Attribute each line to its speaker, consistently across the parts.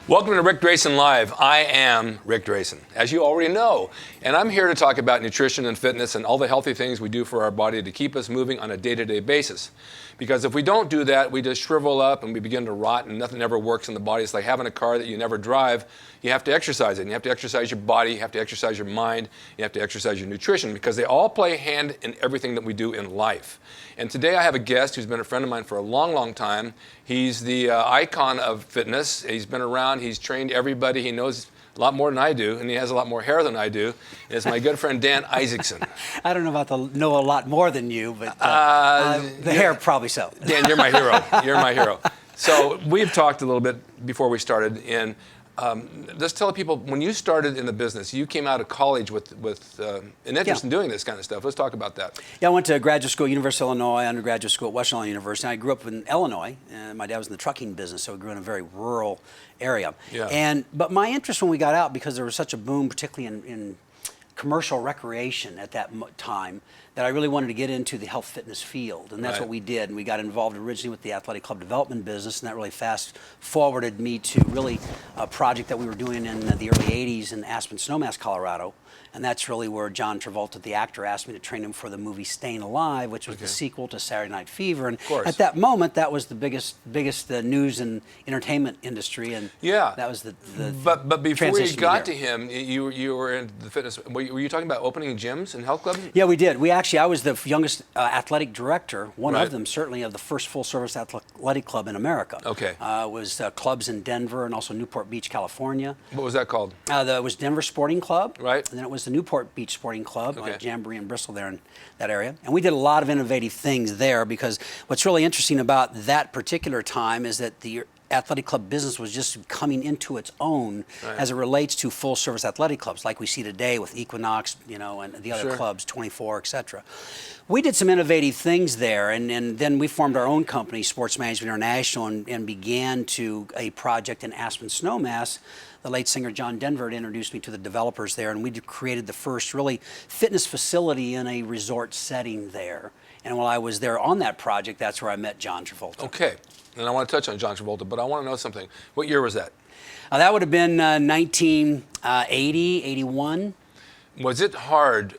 Speaker 1: Welcome to Ric Drasin Live. I am Ric Drasin, as you already know, and I'm here to talk about nutrition and fitness and all the healthy things we do for our body to keep us moving on a day-to-day basis. Because if we don't do that, we just shrivel up and we begin to rot and nothing ever works in the body. It's like having a car that you never drive. You have to exercise it. And you have to exercise your body, you have to exercise your mind, you have to exercise your nutrition, because they all play a hand in everything that we do in life. And today I have a guest who's been a friend of mine for a long, long time. He's the icon of fitness. He's been around, he's trained everybody, he knows a lot more than I do, and he has a lot more hair than I do. And it's my good friend Dan Isaacson.
Speaker 2: I don't know about know a lot more than you, but the hair probably so.
Speaker 1: Dan, you're my hero. You're my hero. So we've talked a little bit before we started, and just tell people, when you started in the business, you came out of college with an interest in doing this kind of stuff. Let's talk about that.
Speaker 2: Yeah, I went to graduate school at University of Illinois, undergraduate school at Western Illinois University. I grew up in Illinois, and my dad was in the trucking business, so we grew in a very rural area.
Speaker 1: Yeah.
Speaker 2: But my interest when we got out, because there was such a boom, particularly in commercial recreation at that time, that I really wanted to get into the health fitness field, and that's what we did. And we got involved originally with the athletic club development business, and that really fast forwarded me to really a project that we were doing in the early 80s in Aspen Snowmass, Colorado. And that's really where John Travolta, the actor, asked me to train him for the movie Staying Alive, which was the sequel to Saturday Night Fever. And at that moment, that was the biggest news and entertainment industry. And that was the
Speaker 1: But before you got to him, you were in the fitness. Were you talking about opening gyms and health clubs?
Speaker 2: Yeah, we did. I was the youngest athletic director, one of them certainly, of the first full-service athletic club in America.
Speaker 1: Okay.
Speaker 2: It was clubs in Denver and also Newport Beach, California.
Speaker 1: What was that called?
Speaker 2: It was Denver Sporting Club.
Speaker 1: Right.
Speaker 2: And then it was the Newport Beach Sporting Club, like Jamboree and Bristol there in that area. And we did a lot of innovative things there, because what's really interesting about that particular time is that the athletic club business was just coming into its own as it relates to full-service athletic clubs, like we see today with Equinox, and the other clubs, 24, etc. We did some innovative things there, and then we formed our own company, Sports Management International, and began a project in Aspen Snowmass. The late singer John Denver introduced me to the developers there, and we created the first really fitness facility in a resort setting there. And while I was there on that project, that's where I met John Travolta.
Speaker 1: Okay, and I want to touch on John Travolta, but I want to know something. What year was that?
Speaker 2: That would have been 1980, 81.
Speaker 1: Was it hard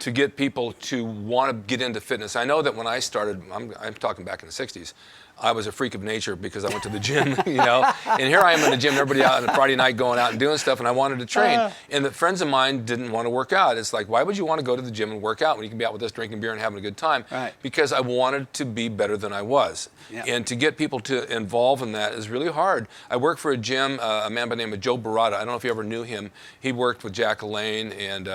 Speaker 1: to get people to want to get into fitness? I know that when I started, I'm talking back in the 60s, I was a freak of nature because I went to the gym, and here I am in the gym, everybody out on a Friday night going out and doing stuff, and I wanted to train. And the friends of mine didn't want to work out. It's like, why would you want to go to the gym and work out when you can be out with us drinking beer and having a good time? Because I wanted to be better than I was. And to get people to involve in that is really hard. I worked for a gym, a man by the name of Joe Barada. I don't know if you ever knew him. He worked with Jack LaLanne and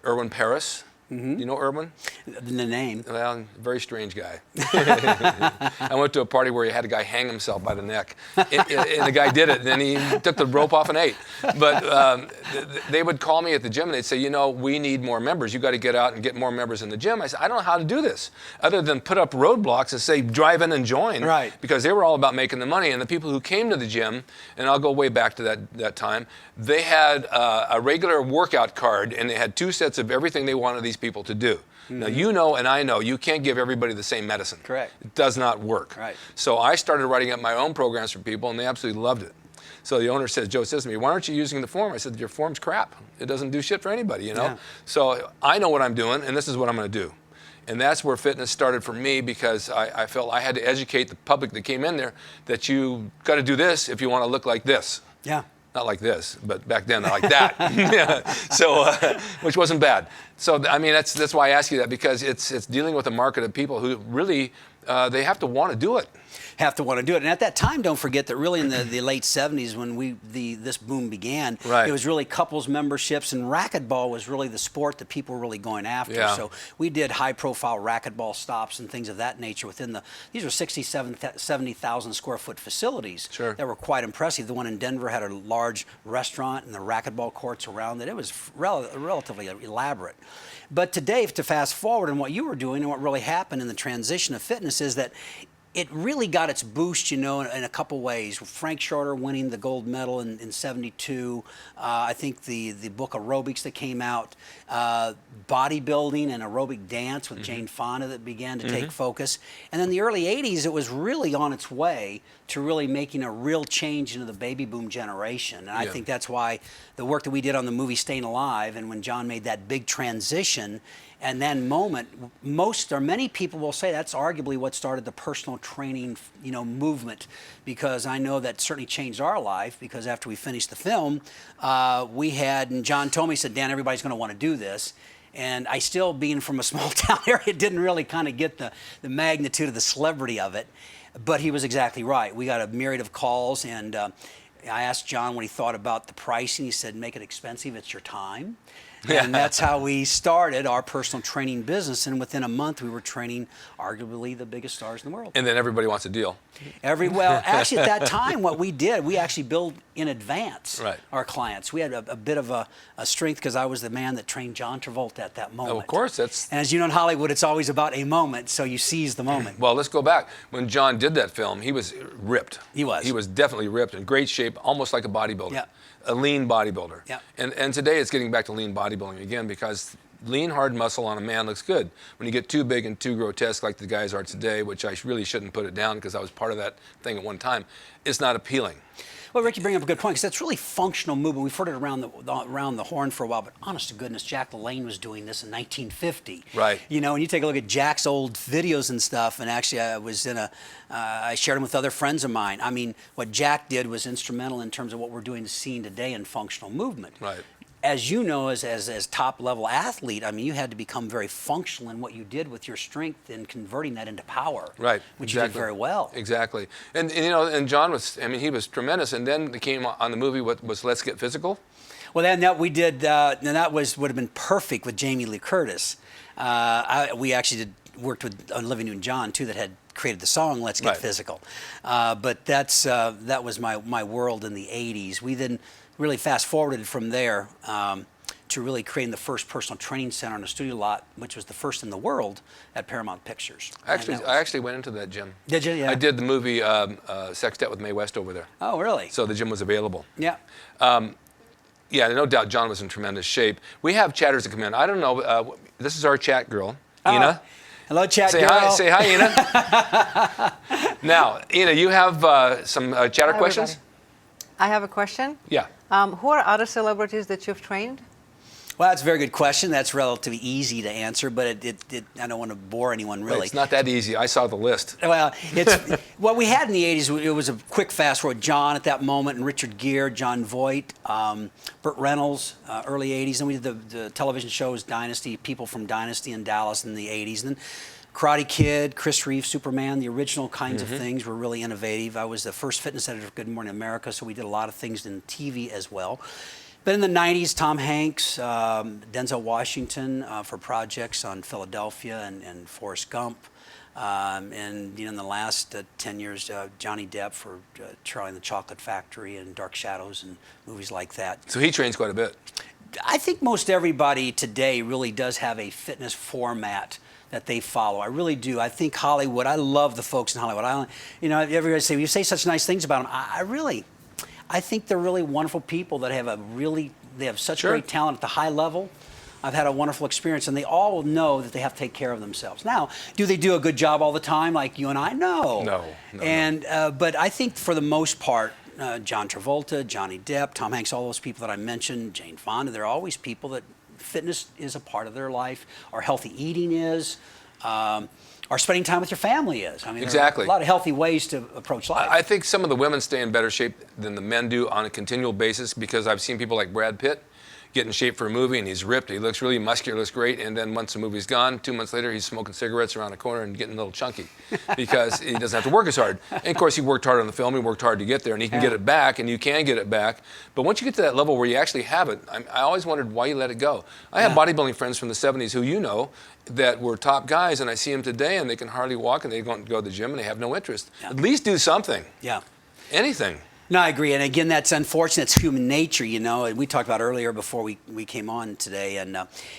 Speaker 1: Erwin Paris. You know Erwin?
Speaker 2: The name.
Speaker 1: Well, very strange guy. I went to a party where he had a guy hang himself by the neck. And the guy did it, and then he took the rope off and ate. But they would call me at the gym, and they'd say, we need more members. You got to get out and get more members in the gym. I said, I don't know how to do this, other than put up roadblocks and say, drive in and join. Because they were all about making the money. And the people who came to the gym, and I'll go way back to that time, they had a regular workout card, and they had 2 sets of everything they wanted these people to do. Now, and I know, you can't give everybody the same medicine.
Speaker 2: Correct.
Speaker 1: It does not work. So I started writing up my own programs for people, and they absolutely loved it. So the owner Joe says to me, why aren't you using the form? I said, your form's crap. It doesn't do shit for anybody, So I know what I'm doing, and this is what I'm going to do. And that's where fitness started for me, because I felt I had to educate the public that came in there that you got to do this if you want to look like this. Not like this, but back then, like that. So, which wasn't bad. So, I mean, that's why I ask you that, because it's dealing with a market of people who really, they have to want to do it.
Speaker 2: Have to want to do it. And at that time, don't forget that really in the late 70s, when this boom began, it was really couples memberships, and racquetball was really the sport that people were really going after. So we did high-profile racquetball stops and things of that nature within these were 70,000 square foot facilities that were quite impressive. The one in Denver had a large restaurant and the racquetball courts around it. It was relatively elaborate. But today, to fast forward, and what you were doing and what really happened in the transition of fitness is that it really got its boost, in a couple ways. Frank Shorter winning the gold medal in '72. I think the book Aerobics that came out, bodybuilding and aerobic dance with Jane Fonda that began to take focus. And then the early '80s, it was really on its way to really making a real change into the baby boom generation. And I think that's why the work that we did on the movie Staying Alive, and when John made that big transition, and then moment, many people will say that's arguably what started the personal training, movement, because I know that certainly changed our life, because after we finished the film, and John told me, he said, Dan, everybody's going to want to do this. And I still, being from a small town area, didn't really kind of get the magnitude of the celebrity of it. But he was exactly right. We got a myriad of calls, and I asked John what he thought about the pricing. He said, make it expensive, it's your time. And that's how we started our personal training business. And within a month, we were training arguably the biggest stars in the world.
Speaker 1: And then everybody wants a deal.
Speaker 2: Actually, at that time, what we did, we actually billed in advance our clients. We had a bit of a strength, because I was the man that trained John Travolta at that moment.
Speaker 1: Oh, of course.
Speaker 2: And as you know, in Hollywood, it's always about a moment, so you seize the moment.
Speaker 1: Well, let's go back. When John did that film, he was ripped.
Speaker 2: He was.
Speaker 1: He was definitely ripped, in great shape, almost like a bodybuilder.
Speaker 2: Yeah.
Speaker 1: A lean bodybuilder.
Speaker 2: Yeah.
Speaker 1: And today it's getting back to lean bodybuilding again, because lean, hard muscle on a man looks good. When you get too big and too grotesque like the guys are today, which I really shouldn't put it down because I was part of that thing at one time, it's not appealing.
Speaker 2: Well, Rick, you bring up a good point, because that's really functional movement. We've heard it around the horn for a while, but honest to goodness, Jack LaLanne was doing this in 1950.
Speaker 1: Right.
Speaker 2: And you take a look at Jack's old videos and stuff, and actually I shared them with other friends of mine. I mean, what Jack did was instrumental in terms of what we're doing, seeing today in functional movement.
Speaker 1: Right.
Speaker 2: As you know, as top-level athlete, I mean, you had to become very functional in what you did with your strength and converting that into power.
Speaker 1: Right.
Speaker 2: Which you did very well.
Speaker 1: Exactly. And John was, he was tremendous. And then it came on the movie, what was Let's Get Physical?
Speaker 2: Well, then we did, and that would have been perfect with Jamie Lee Curtis. We actually worked with Olivia Newton-John, too, that had created the song Let's Get Physical. But that was my world in the 80s. We then really fast-forwarded from there to really creating the first personal training center on a studio lot, which was the first in the world at Paramount Pictures.
Speaker 1: I actually went into that gym.
Speaker 2: Did you? Yeah.
Speaker 1: I did the movie Sextet with Mae West over there.
Speaker 2: Oh, really?
Speaker 1: So the gym was available.
Speaker 2: Yeah.
Speaker 1: Yeah, no doubt John was in tremendous shape. We have chatters that come in. I don't know. This is our chat girl, Ina.
Speaker 2: Hello, chat
Speaker 1: girl.
Speaker 2: Hi.
Speaker 1: Say hi, Ina. Now, Ina, you have some chatter questions?
Speaker 3: I have a question.
Speaker 1: Yeah.
Speaker 3: Who are other celebrities that you've trained?
Speaker 2: Well, that's a very good question. That's relatively easy to answer, but I don't want to bore anyone, really.
Speaker 1: It's not that easy. I saw the list.
Speaker 2: Well, what we had in the 80s, it was a quick fast forward. John at that moment, and Richard Gere, John Voight, Burt Reynolds, early 80s. And we did the television shows Dynasty, people from Dynasty in Dallas in the 80s. And then Karate Kid, Chris Reeve, Superman, the original kinds of things were really innovative. I was the first fitness editor of Good Morning America, so we did a lot of things in TV as well. But in the 90s, Tom Hanks, Denzel Washington for projects on Philadelphia and Forrest Gump. And in the last 10 years, Johnny Depp for Charlie and the Chocolate Factory and Dark Shadows and movies like that.
Speaker 1: So he trains quite a bit.
Speaker 2: I think most everybody today really does have a fitness format that they follow. I really do. I think Hollywood, I love the folks in Hollywood. Everybody say, you say such nice things about them. I think they're really wonderful people that have they have such great talent at the high level. I've had a wonderful experience, and they all know that they have to take care of themselves. Now, do they do a good job all the time like you and I? No. But I think for the most part, John Travolta, Johnny Depp, Tom Hanks, all those people that I mentioned, Jane Fonda, they're always people that fitness is a part of their life, or healthy eating is, or spending time with your family is. I mean,
Speaker 1: exactly.
Speaker 2: There are a lot of healthy ways to approach life.
Speaker 1: I think some of the women stay in better shape than the men do on a continual basis, because I've seen people like Brad Pitt get in shape for a movie, and he's ripped. He looks really muscular, looks great, and then once the movie's gone, 2 months later, he's smoking cigarettes around the corner and getting a little chunky because he doesn't have to work as hard. And of course, he worked hard on the film, he worked hard to get there, and he can get it back, and you can get it back. But once you get to that level where you actually have it, I always wondered why you let it go. I have bodybuilding friends from the 70s who that were top guys, and I see them today, and they can hardly walk, and they don't go to the gym, and they have no interest. At least do something.
Speaker 2: Yeah.
Speaker 1: Anything.
Speaker 2: No, I agree. And again, that's unfortunate. It's human nature, you know. And we talked about earlier before we came on today. And,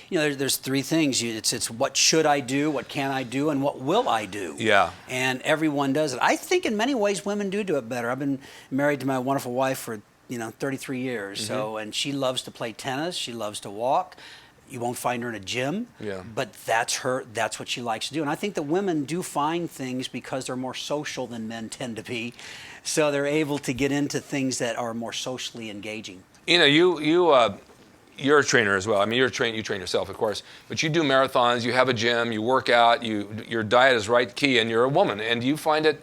Speaker 2: you know, there's three things. It's what should I do, what can I do, and what will I do?
Speaker 1: Yeah.
Speaker 2: And everyone does it. I think in many ways women do it better. I've been married to my wonderful wife for, 33 years.
Speaker 1: Mm-hmm.
Speaker 2: So, and she loves to play tennis. She loves to walk. You won't find her in a gym, but that's what she likes to do. And I think that women do find things because they're more social than men tend to be. So they're able to get into things that are more socially engaging.
Speaker 1: You know, you're a trainer as well. I mean, you train yourself, of course, but you do marathons, you have a gym, you work out, your diet is right key, and you're a woman. And do you find it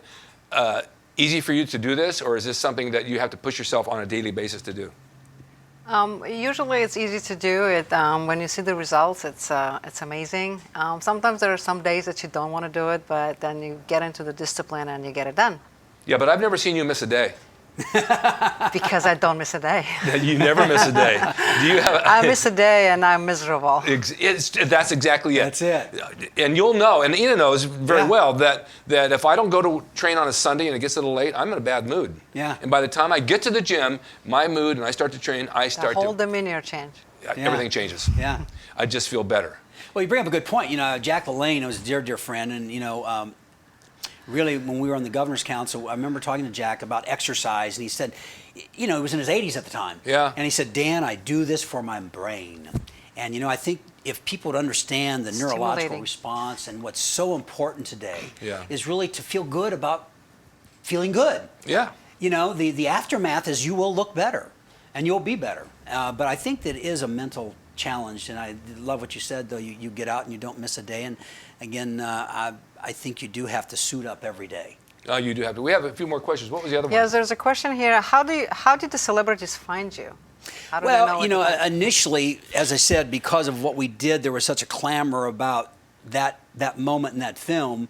Speaker 1: easy for you to do this, or is this something that you have to push yourself on a daily basis to do?
Speaker 3: Usually it's easy to do it. When you see the results, it's amazing. Sometimes there are some days that you don't want to do it, but then you get into the discipline and you get it done.
Speaker 1: Yeah, but I've never seen you miss a day.
Speaker 3: Because I don't miss a day.
Speaker 1: You never miss a day. Do you have?
Speaker 3: I miss a day and I'm miserable.
Speaker 1: That's exactly it.
Speaker 2: That's it.
Speaker 1: And you'll know, and Ina knows very well that if I don't go to train on a Sunday and it gets a little late, I'm in a bad mood.
Speaker 2: Yeah.
Speaker 1: And by the time I get to the gym, my mood and I start to train,
Speaker 3: The whole demeanor change.
Speaker 1: Everything changes.
Speaker 2: Yeah.
Speaker 1: I just feel better.
Speaker 2: Well, you bring up a good point. You know, Jack LaLanne was a dear, dear friend, and really, when we were on the Governor's Council, I remember talking to Jack about exercise, and he said, he was in his 80s at the time.
Speaker 1: Yeah.
Speaker 2: And he said, Dan, I do this for my brain. And, I think if people would understand the neurological response and what's so important today is really to feel good about feeling good.
Speaker 1: Yeah.
Speaker 2: The aftermath is you will look better, and you'll be better. But I think that it is a mental challenge, and I love what you said, though. You get out and you don't miss a day. And, again, I think you do have to suit up every day.
Speaker 1: Oh, you do have to. We have a few more questions. What was the other one?
Speaker 3: Yes, there's a question here. How did the celebrities find you? How do they know
Speaker 2: initially, as I said, because of what we did, there was such a clamor about that moment in that film.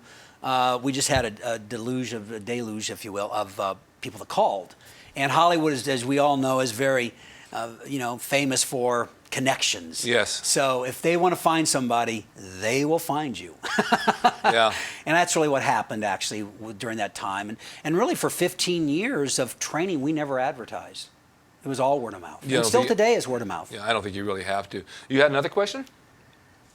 Speaker 2: We just had a deluge, if you will, of people that called. And Hollywood, as we all know, is very, famous for connections.
Speaker 1: Yes.
Speaker 2: So if they want to find somebody, they will find you.
Speaker 1: Yeah.
Speaker 2: And that's really what happened, actually, during that time. And really, for 15 years of training, we never advertised. It was all word of mouth. And still today is word of mouth.
Speaker 1: Yeah, I don't think you really have to. You had another question?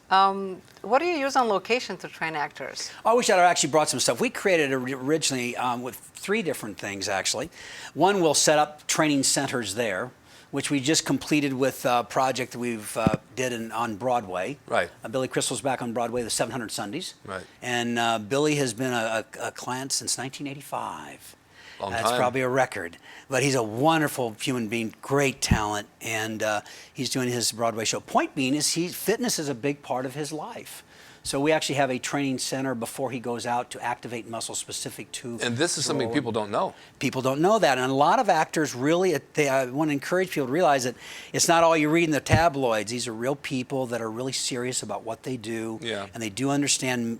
Speaker 3: What do you use on location to train actors?
Speaker 2: I wish I'd actually brought some stuff. We created originally with 3 different things, actually. One, we'll set up training centers there, which we just completed with a project that we've did on Broadway.
Speaker 1: Right.
Speaker 2: Billy Crystal's back on Broadway, the 700 Sundays.
Speaker 1: Right.
Speaker 2: And Billy has been a client since 1985.
Speaker 1: Long
Speaker 2: That's
Speaker 1: time.
Speaker 2: probably a record. But he's a wonderful human being, great talent, and he's doing his Broadway show. Point being is fitness is a big part of his life. So we actually have a training center before he goes out to activate muscles specific to.
Speaker 1: And this is something people don't know.
Speaker 2: People don't know that. And a lot of actors really, I want to encourage people to realize that it's not all you read in the tabloids. These are real people that are really serious about what they do.
Speaker 1: Yeah.
Speaker 2: And they do understand,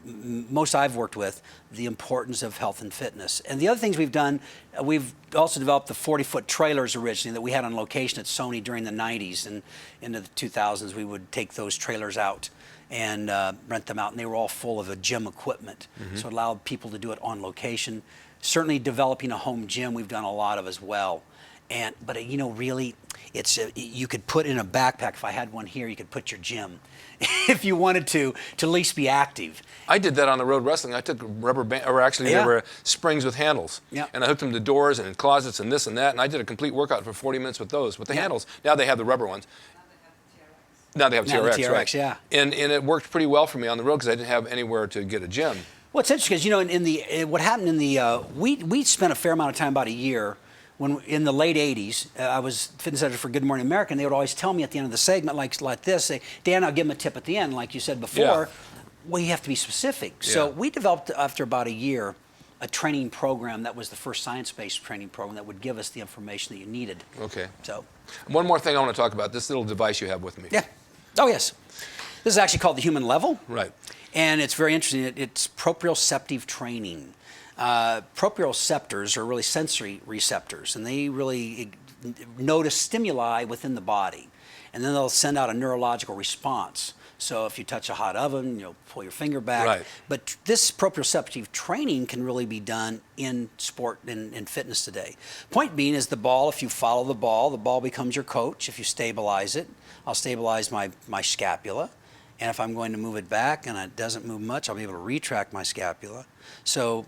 Speaker 2: most I've worked with, the importance of health and fitness. And the other things we've done, we've also developed the 40-foot trailers originally that we had on location at Sony during the 90s. And into the 2000s, we would take those trailers out and rent them out, and they were all full of gym equipment. Mm-hmm. So it allowed people to do it on location. Certainly developing a home gym we've done a lot of as well. But really, it's you could put in a backpack. If I had one here, you could put your gym if you wanted to at least be active.
Speaker 1: I did that on the road wrestling. I took rubber band, or actually there were springs with handles.
Speaker 2: Yeah.
Speaker 1: And I hooked them to doors and closets and this and that, and I did a complete workout for 40 minutes with those, with the handles. Now they have the rubber ones. Now they have TRX, right?
Speaker 2: Yeah.
Speaker 1: And it worked pretty well for me on the road because I didn't have anywhere to get a gym.
Speaker 2: Well, it's interesting because what happened in the we spent a fair amount of time, about a year, when in the late '80s. I was fitness editor for Good Morning America, and they would always tell me at the end of the segment, like this, say, Dan, I'll give them a tip at the end, like you said before.
Speaker 1: Yeah.
Speaker 2: Well, you have to be specific.
Speaker 1: Yeah.
Speaker 2: So we developed after about a year a training program that was the first science-based training program that would give us the information that you needed.
Speaker 1: Okay.
Speaker 2: So.
Speaker 1: One more thing I want to talk about, this little device you have with me.
Speaker 2: Yeah. Oh, yes. This is actually called the Human Level.
Speaker 1: Right.
Speaker 2: And it's very interesting. It's proprioceptive training. Proprioceptors are really sensory receptors, and they really notice stimuli within the body. And then they'll send out a neurological response. So if you touch a hot oven, you'll pull your finger back.
Speaker 1: Right.
Speaker 2: But this proprioceptive training can really be done in sport and in fitness today. Point being is the ball, if you follow the ball becomes your coach. If you stabilize it, I'll stabilize my scapula. And if I'm going to move it back and it doesn't move much, I'll be able to retract my scapula. So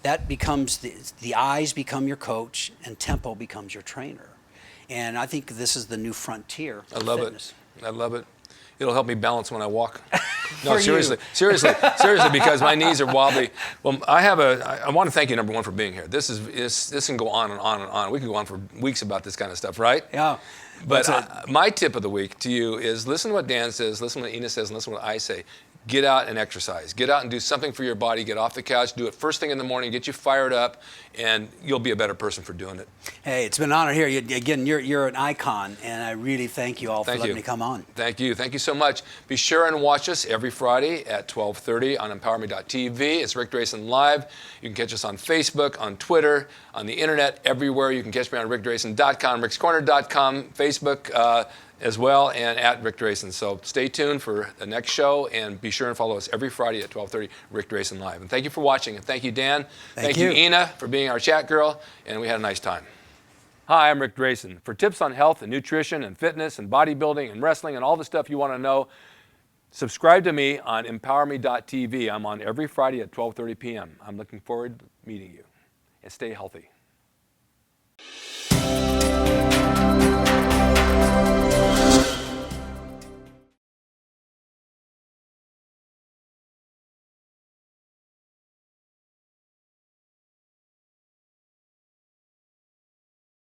Speaker 2: that becomes, the eyes become your coach and tempo becomes your trainer. And I think this is the new frontier for fitness.
Speaker 1: I love it. It'll help me balance when I walk. No,
Speaker 2: For you.
Speaker 1: seriously, because my knees are wobbly. Well, I want to thank you, number one, for being here. This can go on and on and on. We can go on for weeks about this kind of stuff, right?
Speaker 2: Yeah.
Speaker 1: But my tip of the week to you is listen to what Dan says, listen to what Ina says, and listen to what I say. Get out and exercise. Get out and do something for your body. Get off the couch. Do it first thing in the morning. Get you fired up, and you'll be a better person for doing it.
Speaker 2: Hey, it's been an honor here. Again, you're an icon, and I really thank you all for letting me come on.
Speaker 1: Thank you. Thank you so much. Be sure and watch us every Friday at 12:30 on emPOWERme.tv. It's Ric Drasin Live. You can catch us on Facebook, on Twitter, on the internet, everywhere. You can catch me on RicDrasin.com, rickscorner.com, Facebook, as well, and at Ric Drasin. So stay tuned for the next show, and be sure and follow us every Friday at 12:30, Ric Drasin Live. And thank you for watching, and thank you, Dan.
Speaker 2: Thank you,
Speaker 1: Ina, for being our chat girl, and we had a nice time. Hi, I'm Ric Drasin. For tips on health and nutrition and fitness and bodybuilding and wrestling and all the stuff you want to know, subscribe to me on emPOWERme.tv. I'm on every Friday at 12:30 p.m. I'm looking forward to meeting you. And stay healthy.